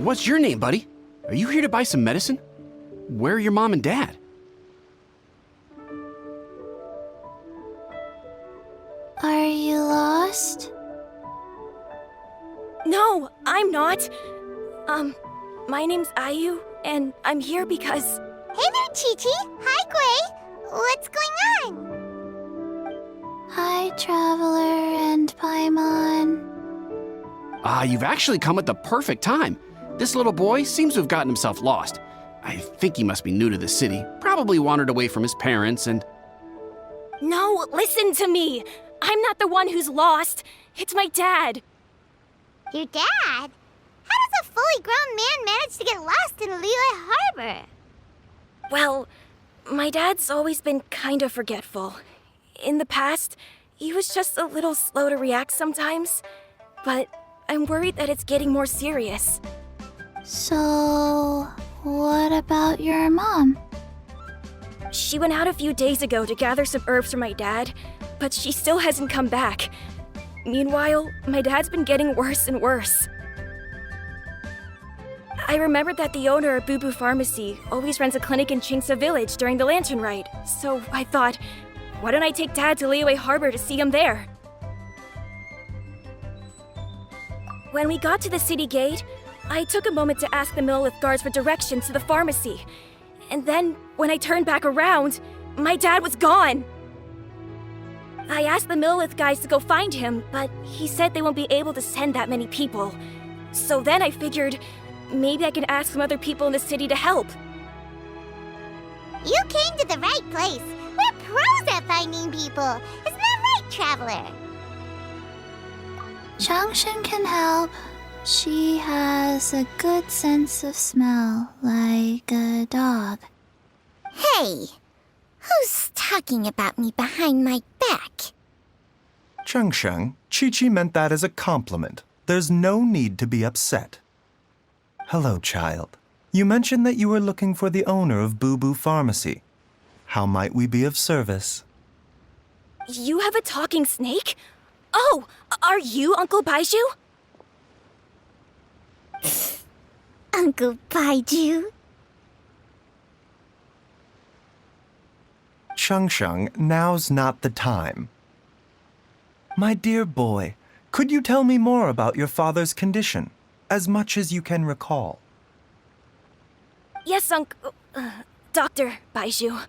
What's your name, buddy? Are you here to buy some medicine? Where are your mom and dad? Are you lost? No, I'm not. My name's Ayu, and I'm here because... Hey there, Chi-Chi. Hi, Gui. What's going on? Hi, Traveler and Paimon. You've actually come at the perfect time. This little boy seems to have gotten himself lost. I think he must be new to the city, probably wandered away from his parents and... No, listen to me. I'm not the one who's lost. It's my dad. Your dad? How does a fully grown man manage to get lost in Liyue Harbor? Well, my dad's always been kind of forgetful. In the past, he was just a little slow to react sometimes, but I'm worried that it's getting more serious. So, what about your mom? She went out a few days ago to gather some herbs for my dad, but she still hasn't come back. Meanwhile, my dad's been getting worse and worse. I remembered that the owner of Boo Boo Pharmacy always runs a clinic in Chingsa Village during the Lantern Rite, so I thought, why don't I take Dad to Liyue Harbor to see him there? When we got to the city gate, I took a moment to ask the Millelith guards for directions to the pharmacy. And then, when I turned back around, my dad was gone! I asked the Millelith guys to go find him, but he said they won't be able to send that many people. So then I figured, maybe I can ask some other people in the city to help. You came to the right place. We're pros at finding people. Isn't that right, Traveler? Changshen can help. She has a good sense of smell, like a dog. Hey, who's talking about me behind my back? Chengsheng, Chi-Chi meant that as a compliment. There's no need to be upset. Hello, child. You mentioned that you were looking for the owner of Boo Boo Pharmacy. How might we be of service? You have a talking snake? Oh, are you Uncle Baizhu? Uncle Baizhu? Chengsheng, now's not the time. My dear boy, could you tell me more about your father's condition, as much as you can recall? Yes, Dr. Baizhu.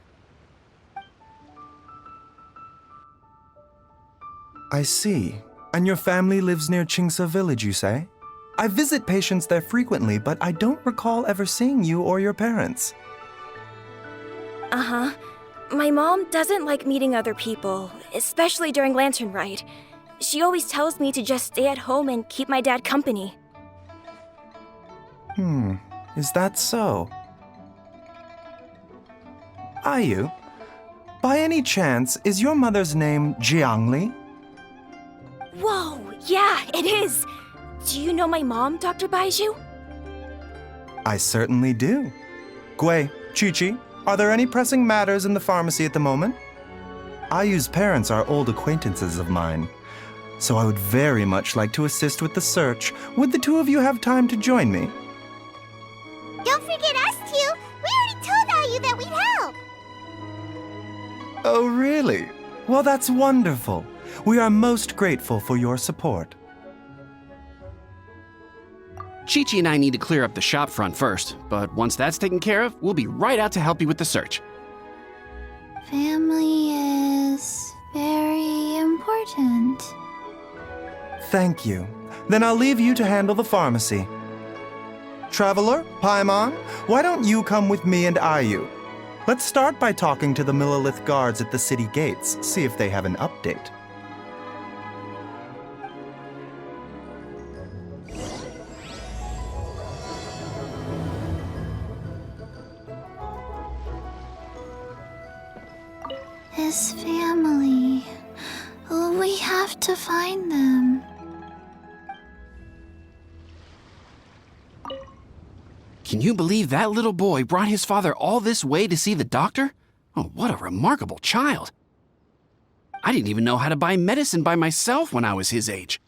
I see. And your family lives near Chingsa Village, you say? I visit patients there frequently, but I don't recall ever seeing you or your parents. Uh-huh. My mom doesn't like meeting other people, especially during Lantern Rite. She always tells me to just stay at home and keep my dad company. Is that so? Ayu, by any chance, is your mother's name Jiangli? Whoa, yeah, it is! Do you know my mom, Dr. Baizhu? I certainly do. Gui, Chi-Chi, are there any pressing matters in the pharmacy at the moment? Ayu's parents are old acquaintances of mine, so I would very much like to assist with the search. Would the two of you have time to join me? Don't forget us two. We already told Ayu that we'd help. Oh, really? Well, that's wonderful. We are most grateful for your support. Chi-Chi and I need to clear up the shop front first, but once that's taken care of, we'll be right out to help you with the search. Family is very important. Thank you. Then I'll leave you to handle the pharmacy. Traveler, Paimon, why don't you come with me and Ayu? Let's start by talking to the Millelith guards at the city gates, see if they have an update. His family. We have to find them. Can you believe that little boy brought his father all this way to see the doctor? Oh, what a remarkable child. I didn't even know how to buy medicine by myself when I was his age.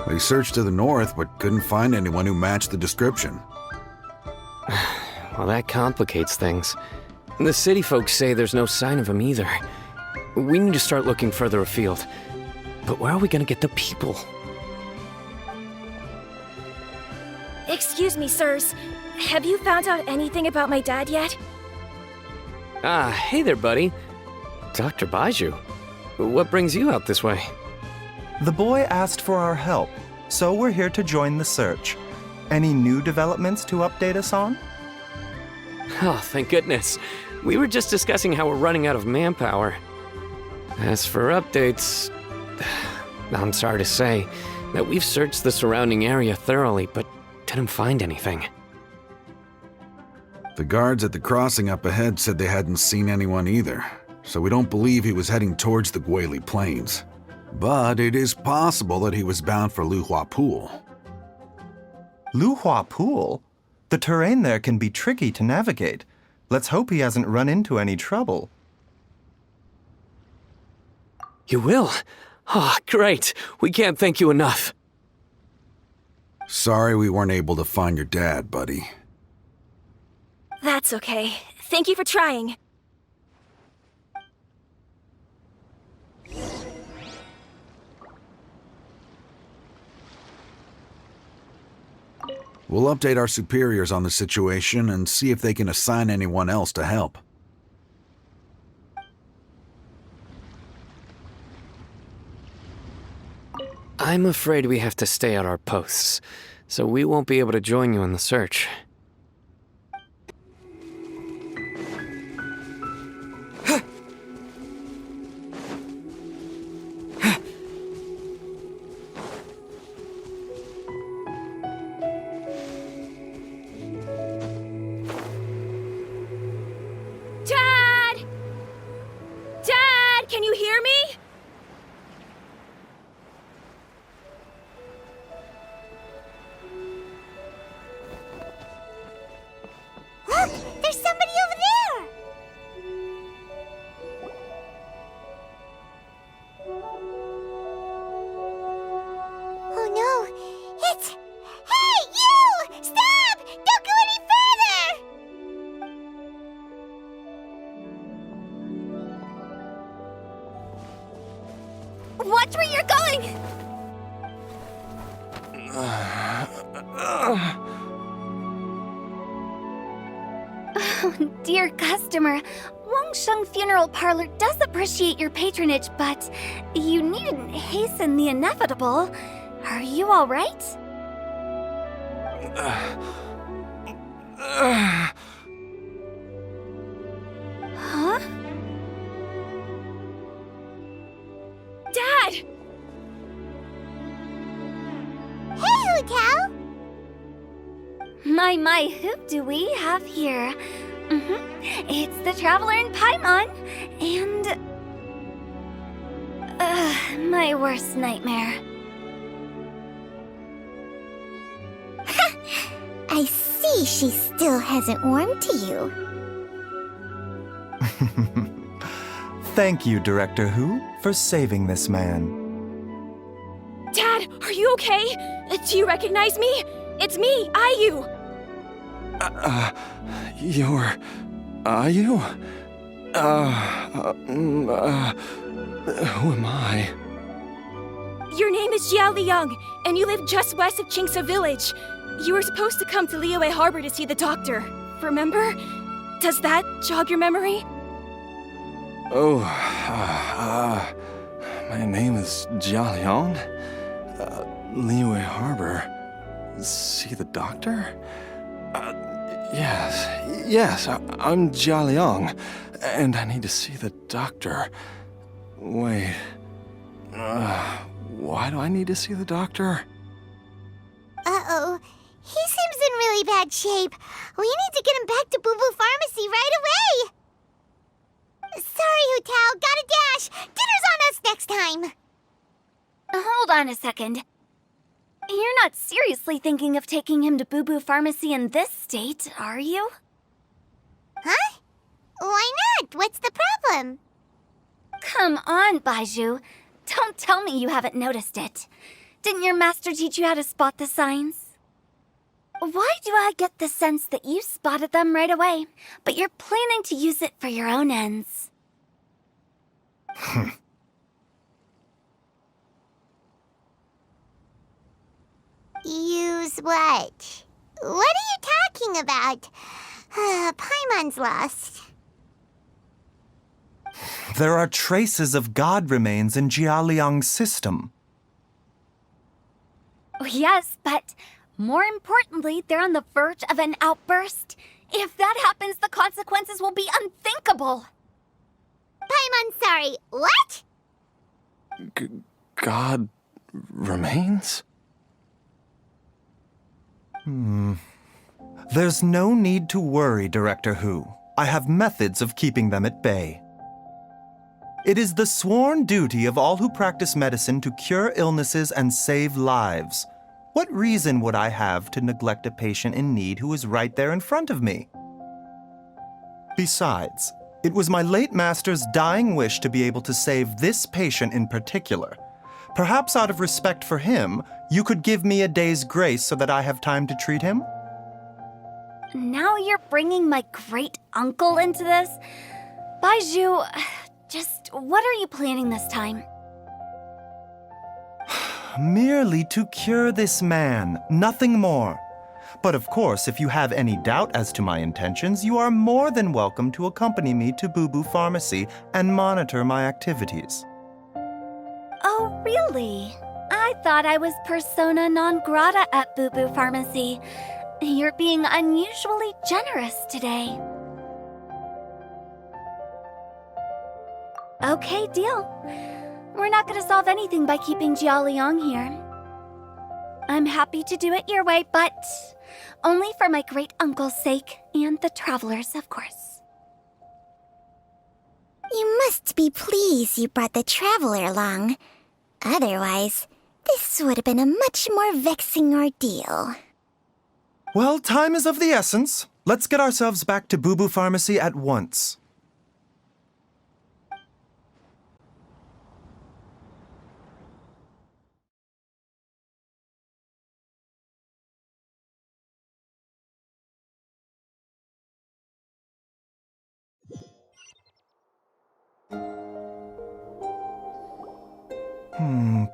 They searched to the north, but couldn't find anyone who matched the description. Well, that complicates things. The city folks say there's no sign of him either. We need to start looking further afield. But where are we gonna get the people? Excuse me, sirs. Have you found out anything about my dad yet? Ah, hey there, buddy. Dr. Baizhu. What brings you out this way? The boy asked for our help, so we're here to join the search. Any new developments to update us on? Oh, thank goodness. We were just discussing how we're running out of manpower. As for updates, I'm sorry to say that we've searched the surrounding area thoroughly, but didn't find anything. The guards at the crossing up ahead said they hadn't seen anyone either, so we don't believe he was heading towards the Guili Plains. But it is possible that he was bound for Luhua Pool. Luhua Pool? The terrain there can be tricky to navigate. Let's hope he hasn't run into any trouble. You will? Oh, great. We can't thank you enough. Sorry we weren't able to find your dad, buddy. That's okay. Thank you for trying. We'll update our superiors on the situation and see if they can assign anyone else to help. I'm afraid we have to stay at our posts, so we won't be able to join you in the search. Dad! Dad, can you hear me? Look! There's somebody over there! Oh no! It's... Hey, you! Stop! Don't go any further! Watch where you're going! Dear customer, Wangsheng Funeral Parlor does appreciate your patronage, but you needn't hasten the inevitable. Are you all right? Huh? Dad! Hey, Hu Tao! My, who do we have here? It's the Traveler in Paimon, and... my worst nightmare. I see she still hasn't warmed to you. Thank you, Director Hu, for saving this man. Dad, are you okay? Do you recognize me? It's me, Ayu! Are you? Who am I? Your name is Jiao Liang, and you live just west of Qingse Village. You were supposed to come to Liyue Harbor to see the doctor. Remember? Does that jog your memory? Oh, my name is Jia Liang. Liyue Harbor. See the doctor? Yes, I'm Jia Liang, and I need to see the doctor. Wait, why do I need to see the doctor? Uh-oh. He seems in really bad shape. We need to get him back to Boo Boo Pharmacy right away. Sorry, Hu Tao. Gotta dash. Dinner's on us next time. Hold on a second. You're not seriously thinking of taking him to Boo Boo Pharmacy in this state, are you? Huh? Why not? What's the problem? Come on, Baizhu. Don't tell me you haven't noticed it. Didn't your master teach you how to spot the signs? Why do I get the sense that you spotted them right away, but you're planning to use it for your own ends? Use what? What are you talking about? Paimon's lost. There are traces of god remains in Jialiang's system. Yes, but more importantly, they're on the verge of an outburst. If that happens, the consequences will be unthinkable. Paimon, sorry, what? God remains? There's no need to worry, Director Hu. I have methods of keeping them at bay. It is the sworn duty of all who practice medicine to cure illnesses and save lives. What reason would I have to neglect a patient in need who is right there in front of me? Besides, it was my late master's dying wish to be able to save this patient in particular. Perhaps out of respect for him, you could give me a day's grace so that I have time to treat him? Now you're bringing my great-uncle into this? Baizhu, just what are you planning this time? Merely to cure this man, nothing more. But of course, if you have any doubt as to my intentions, you are more than welcome to accompany me to Bubu Pharmacy and monitor my activities. Oh, really? I thought I was persona non grata at Bubu Pharmacy. You're being unusually generous today. Okay, deal. We're not going to solve anything by keeping Jialiang here. I'm happy to do it your way, but only for my great-uncle's sake and the travelers, of course. You must be pleased you brought the traveler along. Otherwise, this would have been a much more vexing ordeal. Well, time is of the essence. Let's get ourselves back to Bubu Pharmacy at once.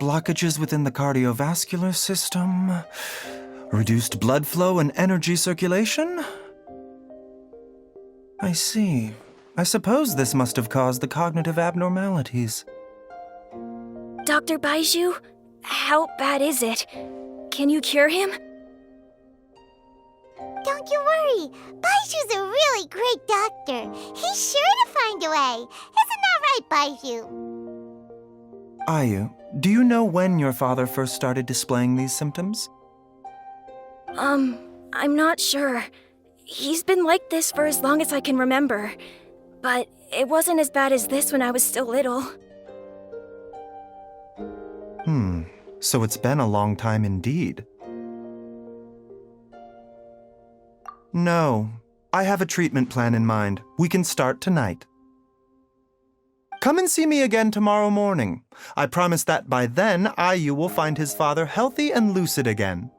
Blockages within the cardiovascular system, reduced blood flow and energy circulation? I see. I suppose this must have caused the cognitive abnormalities. Dr. Baizhu, how bad is it? Can you cure him? Don't you worry. Baizhu's a really great doctor. He's sure to find a way. Isn't that right, Baizhu? Ayu, do you know when your father first started displaying these symptoms? I'm not sure. He's been like this for as long as I can remember. But it wasn't as bad as this when I was still little. So it's been a long time indeed. No, I have a treatment plan in mind. We can start tonight. Come and see me again tomorrow morning. I promise that by then, Ayu will find his father healthy and lucid again.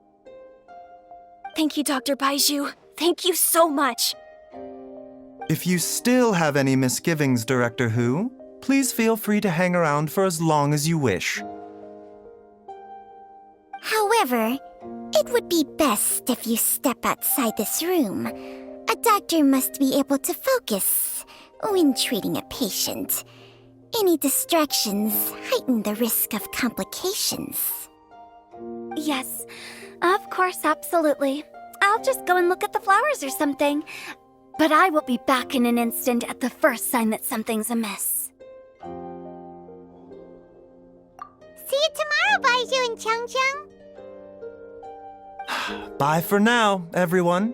Thank you, Dr. Baizhu. Thank you so much. If you still have any misgivings, Director Hu, please feel free to hang around for as long as you wish. However, it would be best if you step outside this room. A doctor must be able to focus when treating a patient. Any distractions heighten the risk of complications. Yes, of course, absolutely. I'll just go and look at the flowers or something. But I will be back in an instant at the first sign that something's amiss. See you tomorrow, Baizhu and Changcheng. Bye for now, everyone.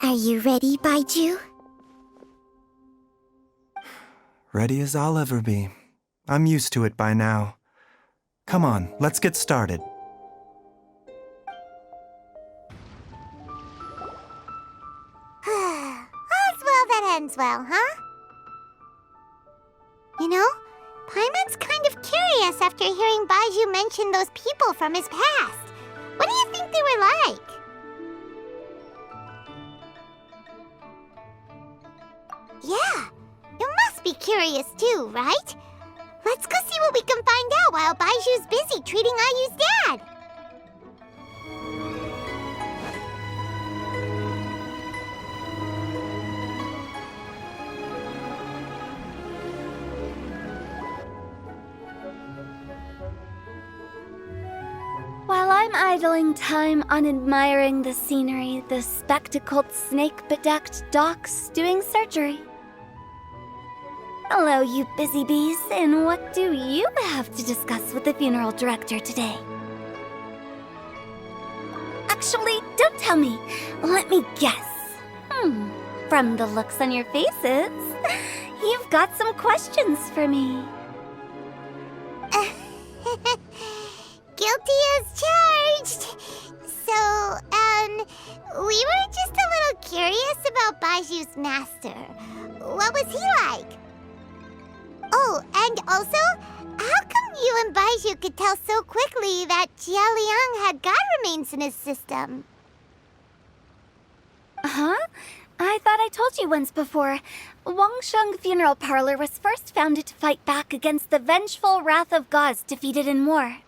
Are you ready, Baizhu? Ready as I'll ever be. I'm used to it by now. Come on, let's get started. All's well that ends well, huh? after hearing Baizhu mention those people from his past. What do you think they were like? Yeah, you must be curious too, right? Let's go see what we can find out while Baizhu's busy treating Ayu's dad. While I'm idling time on admiring the scenery, the spectacled snake-bedecked doc's doing surgery. Hello, you busy bees, and what do you have to discuss with the funeral director today? Actually, don't tell me. Let me guess. From the looks on your faces, you've got some questions for me. Guilty as charged. So, we were just a little curious about Baizhu's master. What was he like? Oh, and also, how come you and Baizhu could tell so quickly that Jialiang had god remains in his system? Huh? I thought I told you once before. Wangsheng Funeral Parlor was first founded to fight back against the vengeful wrath of gods defeated in war.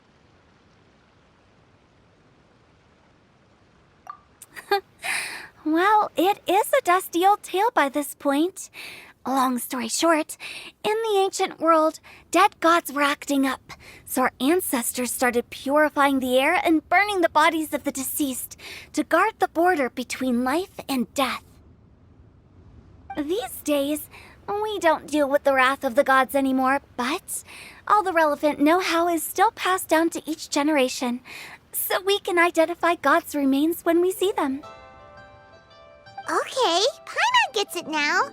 Well, it is a dusty old tale by this point. Long story short, in the ancient world, dead gods were acting up, so our ancestors started purifying the air and burning the bodies of the deceased to guard the border between life and death. These days, we don't deal with the wrath of the gods anymore, but all the relevant know-how is still passed down to each generation, so we can identify gods' remains when we see them. Okay, Paimon gets it now.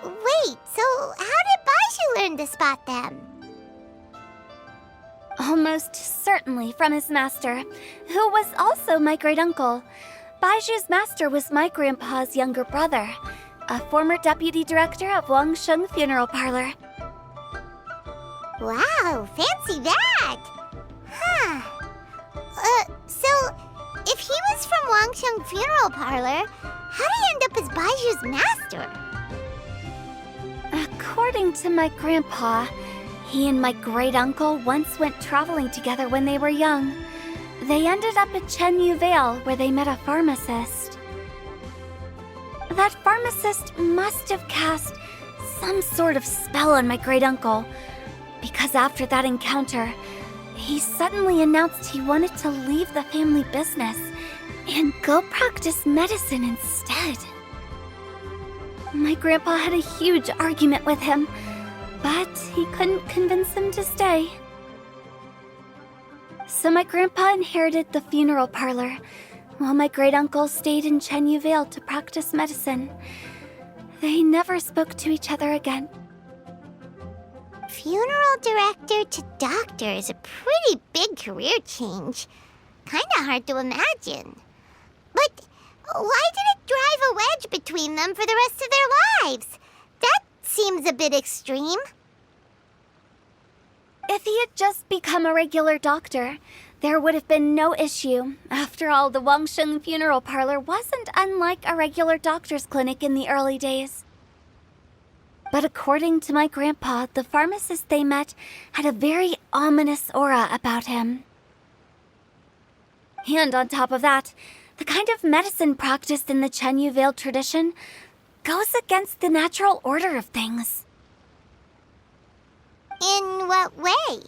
Wait, so how did Baizhu learn to spot them? Almost certainly from his master, who was also my great-uncle. Baizhu's master was my grandpa's younger brother, a former deputy director of Wangsheng Funeral Parlor. Wow, fancy that! Huh. So, if he was from Wangsheng Funeral Parlor, how did he end up as Baizhu's master? According to my grandpa, he and my great-uncle once went traveling together when they were young. They ended up at Chenyu Vale, where they met a pharmacist. That pharmacist must have cast some sort of spell on my great-uncle, because after that encounter, he suddenly announced he wanted to leave the family business and go practice medicine instead. My grandpa had a huge argument with him, but he couldn't convince him to stay. So my grandpa inherited the funeral parlor, while my great-uncle stayed in Chenyu Vale to practice medicine. They never spoke to each other again. Funeral director to doctor is a pretty big career change. Kinda hard to imagine. But why did it drive a wedge between them for the rest of their lives? That seems a bit extreme. If he had just become a regular doctor, there would have been no issue. After all, the Wangsheng Funeral Parlor wasn't unlike a regular doctor's clinic in the early days. But according to my grandpa, the pharmacist they met had a very ominous aura about him. And on top of that, the kind of medicine practiced in the Chenyu Vale tradition goes against the natural order of things. In what way?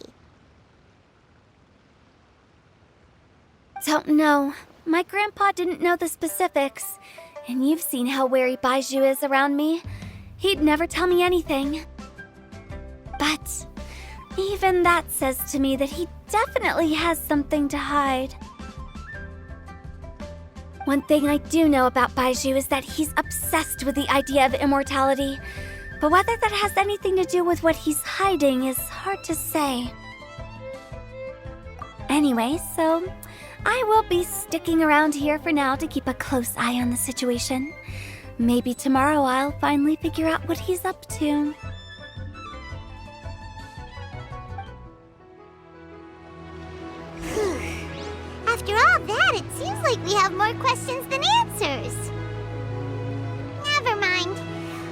Don't know. My grandpa didn't know the specifics, and you've seen how wary Baizhu is around me. He'd never tell me anything. But even that says to me that he definitely has something to hide. One thing I do know about Baizhu is that he's obsessed with the idea of immortality. But whether that has anything to do with what he's hiding is hard to say. Anyway, so I will be sticking around here for now to keep a close eye on the situation. Maybe tomorrow I'll finally figure out what he's up to. like we have more questions than answers. Never mind.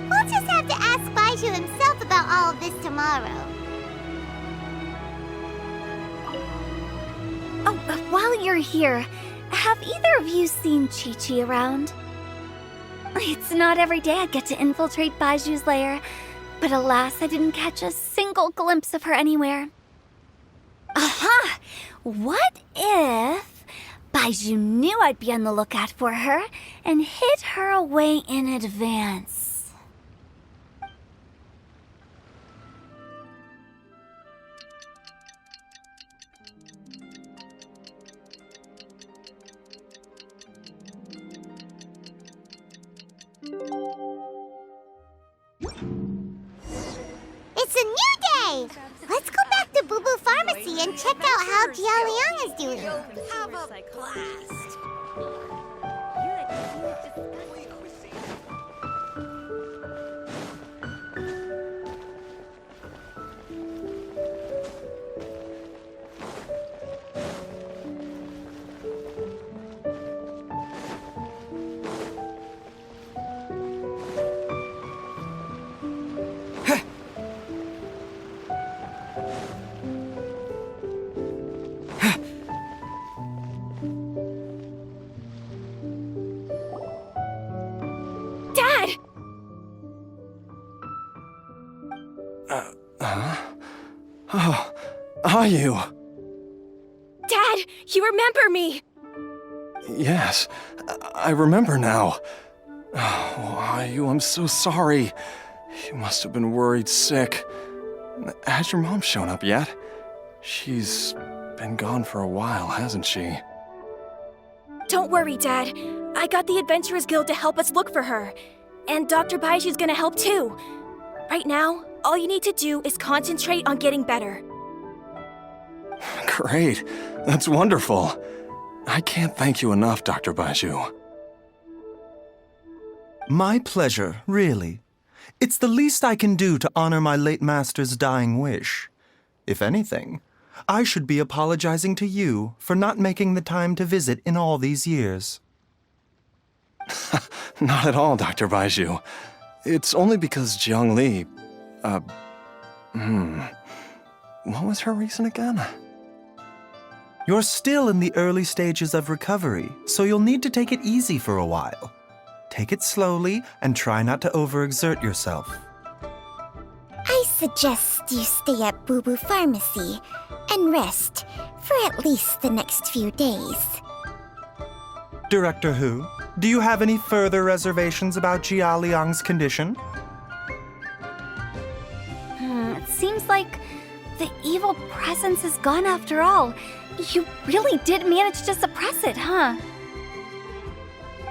We'll just have to ask Baizhu himself about all of this tomorrow. Oh, while you're here, have either of you seen Chi-Chi around? It's not every day I get to infiltrate Baizhu's lair, but alas, I didn't catch a single glimpse of her anywhere. Aha! What if Baizhu knew I'd be on the lookout for her and hid her away in advance? It's a new day! Let's go back to Boo Boo Pharmacy and check out how Jialiang is doing. Have a blast. Dad! Oh, are you? Dad, you remember me! Yes, I remember now. Oh, are you? I'm so sorry. You must have been worried sick. Has your mom shown up yet? She's been gone for a while, hasn't she? Don't worry, Dad. I got the Adventurers Guild to help us look for her. And Dr. Baizhu's gonna help too. Right now, all you need to do is concentrate on getting better. Great. That's wonderful. I can't thank you enough, Dr. Baizhu. My pleasure, really. It's the least I can do to honor my late master's dying wish. If anything, I should be apologizing to you for not making the time to visit in all these years. Not at all, Dr. Baizhu. It's only because Jiang Li... What was her reason again? You're still in the early stages of recovery, so you'll need to take it easy for a while. Take it slowly and try not to overexert yourself. I suggest you stay at Boo Boo Pharmacy and rest for at least the next few days. Director Hu, do you have any further reservations about Jialiang's condition? It seems like the evil presence is gone after all. You really did manage to suppress it, huh?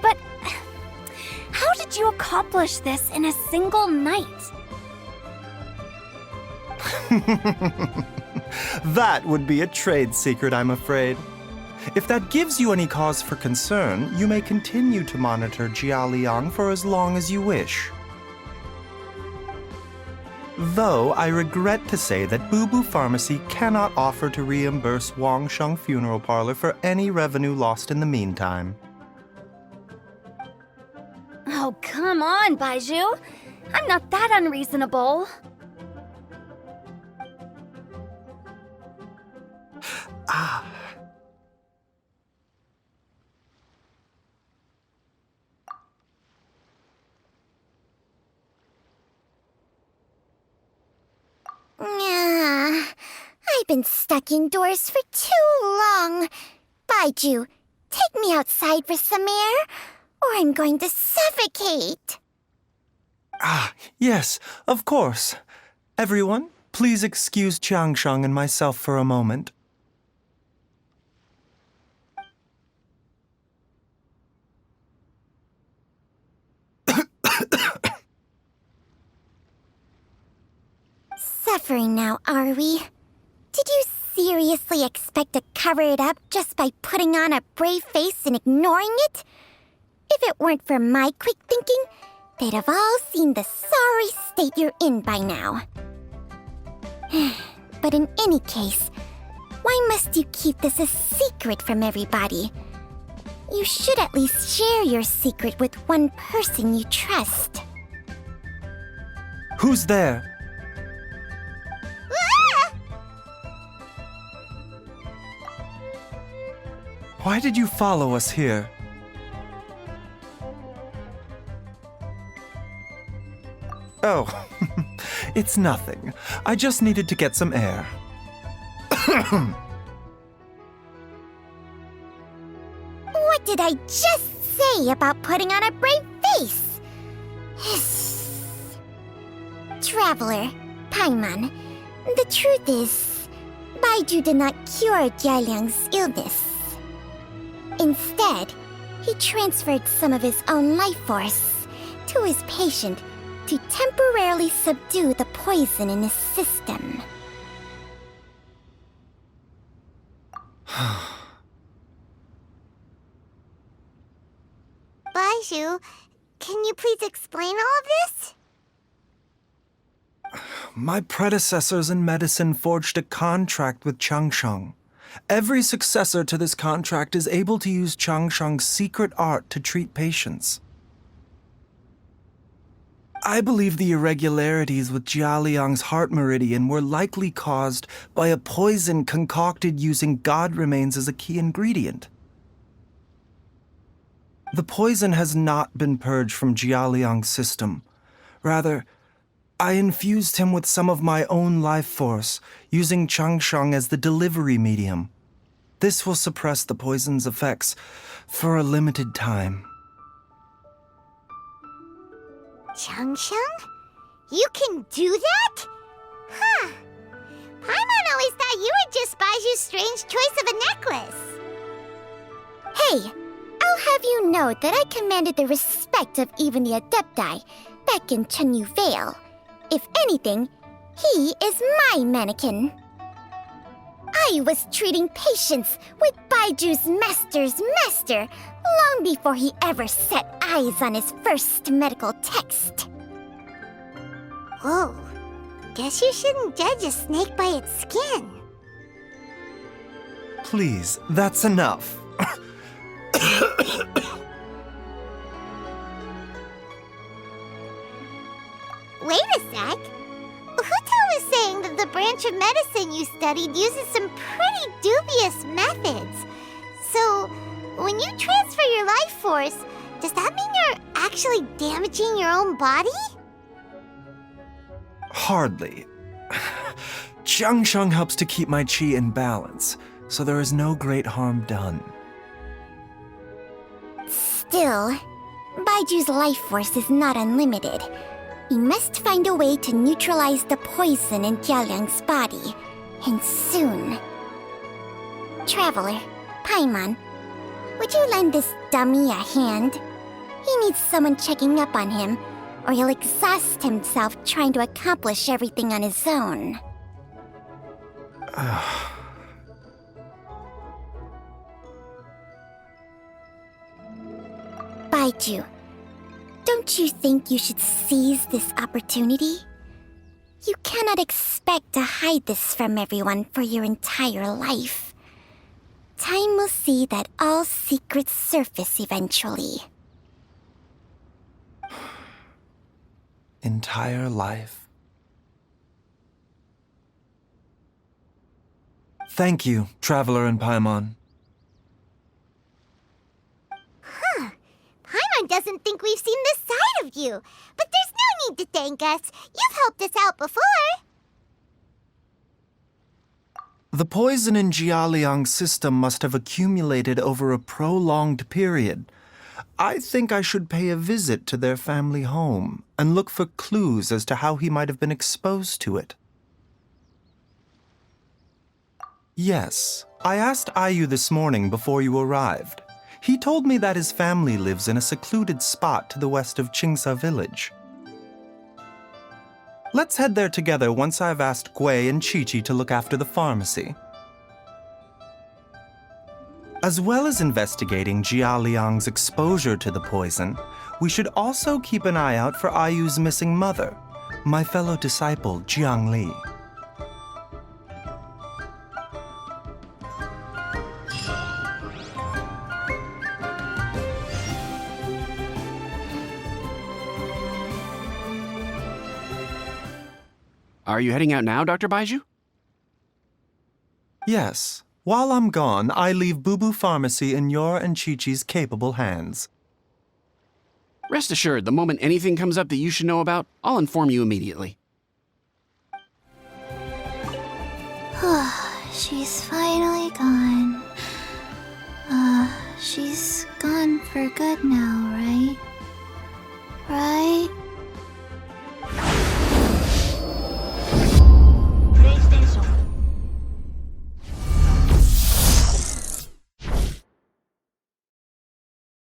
But how did you accomplish this in a single night? That would be a trade secret, I'm afraid. If that gives you any cause for concern, you may continue to monitor Jialiang for as long as you wish. Though I regret to say that Boo Boo Pharmacy cannot offer to reimburse Wang Sheng Funeral Parlor for any revenue lost in the meantime. Oh, come on, Baizhu. I'm not that unreasonable. I've been stuck indoors for too long. Baizhu, take me outside for some air, or I'm going to suffocate. Yes, of course. Everyone, please excuse Qiangsheng and myself for a moment. Suffering now, are we? Did you seriously expect to cover it up just by putting on a brave face and ignoring it? If it weren't for my quick thinking, they'd have all seen the sorry state you're in by now. But in any case, why must you keep this a secret from everybody? You should at least share your secret with one person you trust. Who's there? Ah! Why did you follow us here? Oh, it's nothing. I just needed to get some air. What did I just say about putting on a brave face? Traveler, Paimon, the truth is, Baizhu did not cure Jialiang's illness. Instead, he transferred some of his own life force to his patient to temporarily subdue the poison in his system. Baizhu, can you please explain all of this? My predecessors in medicine forged a contract with Changsheng. Every successor to this contract is able to use Changsheng's secret art to treat patients. I believe the irregularities with Jialiang's heart meridian were likely caused by a poison concocted using god remains as a key ingredient. The poison has not been purged from Jialiang's system. Rather, I infused him with some of my own life force, using Changsheng as the delivery medium. This will suppress the poison's effects for a limited time. Changsheng? You can do that? Huh. Paimon always thought you were just Baizhu's strange choice of a necklace. Hey, I'll have you know that I commanded the respect of even the Adepti back in Chenyu Vale. If anything, he is my mannequin. I was treating patients with Baiju's master's master long before he ever set eyes on his first medical text. Whoa. Guess you shouldn't judge a snake by its skin. Please, that's enough. Wait a sec. Huto was saying that the branch of medicine you studied uses some pretty dubious methods. So, when you transfer your life force, does that mean you're actually damaging your own body? Hardly. Changsheng helps to keep my chi in balance, so there is no great harm done. Still, Baiju's life force is not unlimited. We must find a way to neutralize the poison in Jialiang's body, and soon. Traveler, Paimon, would you lend this dummy a hand? He needs someone checking up on him, or he'll exhaust himself trying to accomplish everything on his own. Baizhu, don't you think you should seize this opportunity? You cannot expect to hide this from everyone for your entire life. Time will see that all secrets surface eventually. Entire life. Thank you, Traveler and Paimon. Paimon doesn't think we've seen this side of you, but there's no need to thank us. You've helped us out before. The poison in Jialiang's system must have accumulated over a prolonged period. I think I should pay a visit to their family home and look for clues as to how he might have been exposed to it. Yes, I asked Ayu this morning before you arrived. He told me that his family lives in a secluded spot to the west of Qingsa village. Let's head there together once I've asked Gui and Chi-Chi to look after the pharmacy. As well as investigating Jialiang's exposure to the poison, we should also keep an eye out for Ayu's missing mother, my fellow disciple Jiang Li. Are you heading out now, Dr. Baizhu? Yes. While I'm gone, I leave Boo Boo Pharmacy in your and Chi-Chi's capable hands. Rest assured, the moment anything comes up that you should know about, I'll inform you immediately. She's finally gone. She's gone for good now, right?